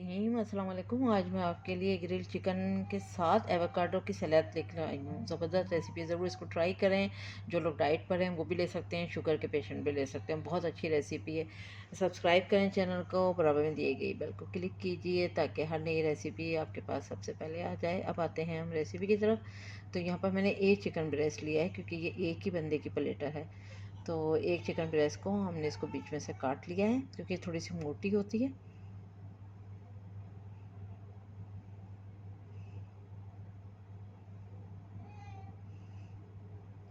अस्सलाम वालेकुम। आज मैं आपके लिए ग्रिल चिकन के साथ एवोकाडो की सलाद लेकर आई हूँ। ज़बरदस्त रेसिपी, ज़रूर इसको ट्राई करें। जो लोग डाइट पर हैं वो भी ले सकते हैं, शुगर के पेशेंट भी ले सकते हैं। बहुत अच्छी रेसिपी है। सब्सक्राइब करें चैनल को, बराबर में दिए गई बेल को क्लिक कीजिए ताकि हर नई रेसिपी आपके पास सबसे पहले आ जाए। अब आते हैं हम रेसिपी की तरफ। तो यहाँ पर मैंने एक चिकन ब्रेस्ट लिया है क्योंकि ये एक ही बंदे की प्लेटर है। तो एक चिकन ब्रेस्ट को हमने इसको बीच में से काट लिया है क्योंकि थोड़ी सी मोटी होती है।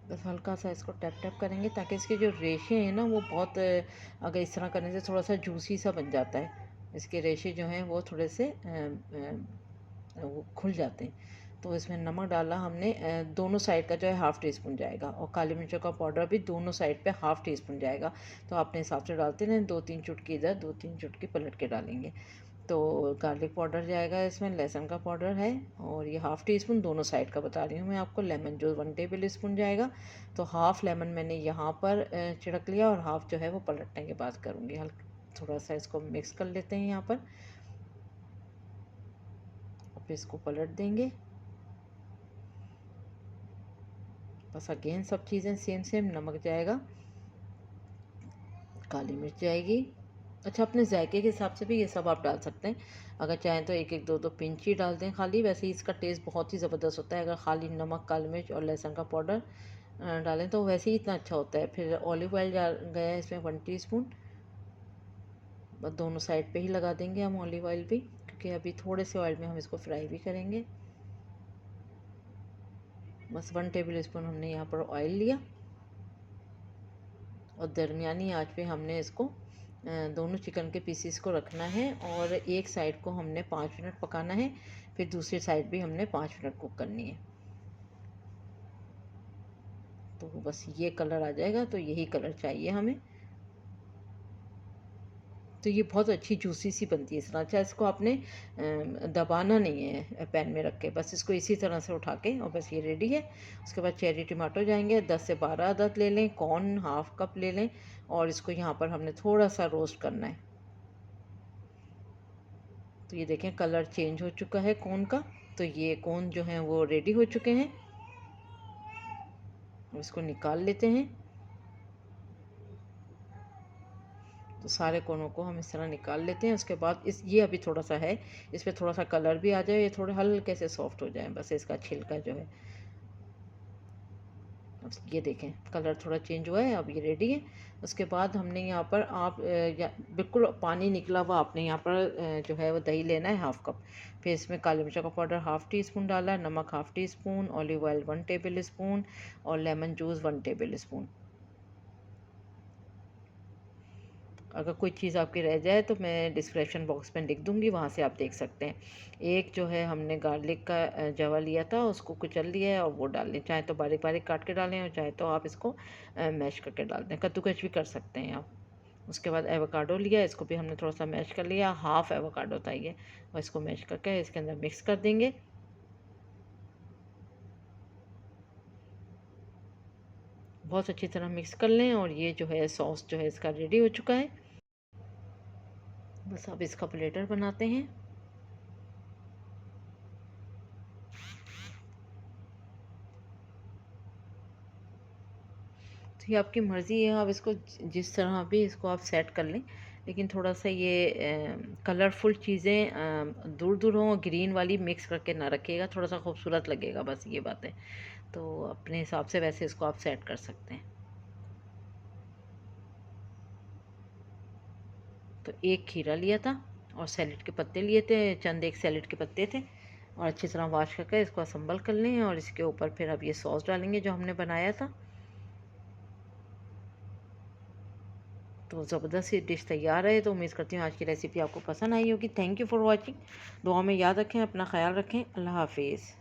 बस हल्का सा इसको टैप टैप करेंगे ताकि इसके जो रेशे हैं ना वो बहुत, अगर इस तरह करने से थोड़ा सा जूसी सा बन जाता है। इसके रेशे जो हैं वो थोड़े से वो खुल जाते हैं। तो इसमें नमक डाला हमने, दोनों साइड का जो है हाफ़ टी स्पून जाएगा, और काली मिर्चों का पाउडर भी दोनों साइड पे हाफ़ टी स्पून जाएगा। तो अपने हिसाब से डालते रहें, 2-3 चुटकी इधर, 2-3 चुटकी पलट के डालेंगे। तो गार्लिक पाउडर जाएगा, इसमें लहसुन का पाउडर है, और ये हाफ़ टी स्पून दोनों साइड का बता रही हूँ मैं आपको। लेमन जो 1 टेबल स्पून जाएगा। तो हाफ़ लेमन मैंने यहाँ पर छिड़क लिया, और हाफ़ जो है वो पलटने के बाद करूँगी। थोड़ा सा इसको मिक्स कर लेते हैं यहाँ पर, और फिर इसको पलट देंगे। बस अगेन सब चीज़ें सेम सेम, नमक जाएगा, काली मिर्च जाएगी। अच्छा, अपने जायके के हिसाब से भी ये सब आप डाल सकते हैं। अगर चाहें तो एक एक दो दो पिंच ही डाल दें खाली, वैसे ही इसका टेस्ट बहुत ही ज़बरदस्त होता है। अगर खाली नमक, काली मिर्च और लहसुन का पाउडर डालें तो वैसे ही इतना अच्छा होता है। फिर ऑलिव ऑयल गया है इसमें 1 टीस्पून। बस दोनों साइड पे ही लगा देंगे हम ऑलिव ऑयल भी, क्योंकि अभी थोड़े से ऑयल में हम इसको फ्राई भी करेंगे। बस 1 टेबल स्पून हमने यहाँ पर ऑयल लिया, और दरमियानी आंच पे हमने इसको दोनों चिकन के पीसीस को रखना है, और एक साइड को हमने 5 मिनट पकाना है। फिर दूसरी साइड भी हमने 5 मिनट कुक करनी है। तो बस ये कलर आ जाएगा, तो यही कलर चाहिए हमें। तो ये बहुत अच्छी जूसी सी बनती है इस तरह। अच्छा, इसको आपने दबाना नहीं है पैन में रख के, बस इसको इसी तरह से उठा के, और बस ये रेडी है। उसके बाद चेरी टमाटो जाएंगे, 10 से 12 अदद ले लें। कॉर्न हाफ़ कप ले लें, और इसको यहाँ पर हमने थोड़ा सा रोस्ट करना है। तो ये देखें कलर चेंज हो चुका है कॉर्न का। तो ये कॉर्न जो हैं वो रेडी हो चुके हैं। इसको निकाल लेते हैं। तो सारे कोनों को हम इस तरह निकाल लेते हैं। उसके बाद ये अभी थोड़ा सा है, इस पर थोड़ा सा कलर भी आ जाए, ये थोड़े हल्के से सॉफ्ट हो जाए, बस इसका छिलका जो है। अब ये देखें कलर थोड़ा चेंज हुआ है, अब ये रेडी है। उसके बाद हमने यहाँ पर बिल्कुल पानी निकला हुआ आपने यहाँ पर जो है वो दही लेना है, हाफ़ कप। फिर इसमें काली मिर्च का पाउडर हाफ़ टी स्पून डाला, नमक half tea spoon, olive oil 1 table spoon, और लेमन जूस 1 टेबल स्पून। अगर कोई चीज़ आपकी रह जाए तो मैं डिस्क्रिप्शन बॉक्स में लिख दूँगी, वहाँ से आप देख सकते हैं। एक जो है हमने गार्लिक का जवा लिया था, उसको कुचल लिया है, और वो डाल लें। चाहे तो बारीक बारीक काट के डालें, और चाहे तो आप इसको मैश करके डाल दें, कद्दूकस भी कर सकते हैं आप। उसके बाद एवोकाडो लिया, इसको भी हमने थोड़ा सा मैश कर लिया, हाफ़ एवोकाडो था ये, और इसको मैश करके इसके अंदर मिक्स कर देंगे। बहुत अच्छी तरह मिक्स कर लें, और ये जो है सॉस जो है इसका रेडी हो चुका है। बस अब इसका प्लेटर बनाते हैं। तो ये आपकी मर्ज़ी है, आप इसको जिस तरह भी इसको आप सेट कर लें, लेकिन थोड़ा सा ये कलरफुल चीज़ें दूर दूर हों, ग्रीन वाली मिक्स करके ना रखिएगा, थोड़ा सा खूबसूरत लगेगा, बस ये बात है। तो अपने हिसाब से वैसे इसको आप सेट कर सकते हैं। तो एक खीरा लिया था, और सैलेड के पत्ते लिए थे, चंद एक सैलेड के पत्ते थे, और अच्छी तरह वॉश करके इसको असम्बल कर लें, और इसके ऊपर फिर अब ये सॉस डालेंगे जो हमने बनाया था। तो ज़बरदस्त ये डिश तैयार है। तो उम्मीद करती हूँ आज की रेसिपी आपको पसंद आई होगी। Thank you for watching. दुआ में याद रखें, अपना ख्याल रखें। अल्लाह हाफिज़।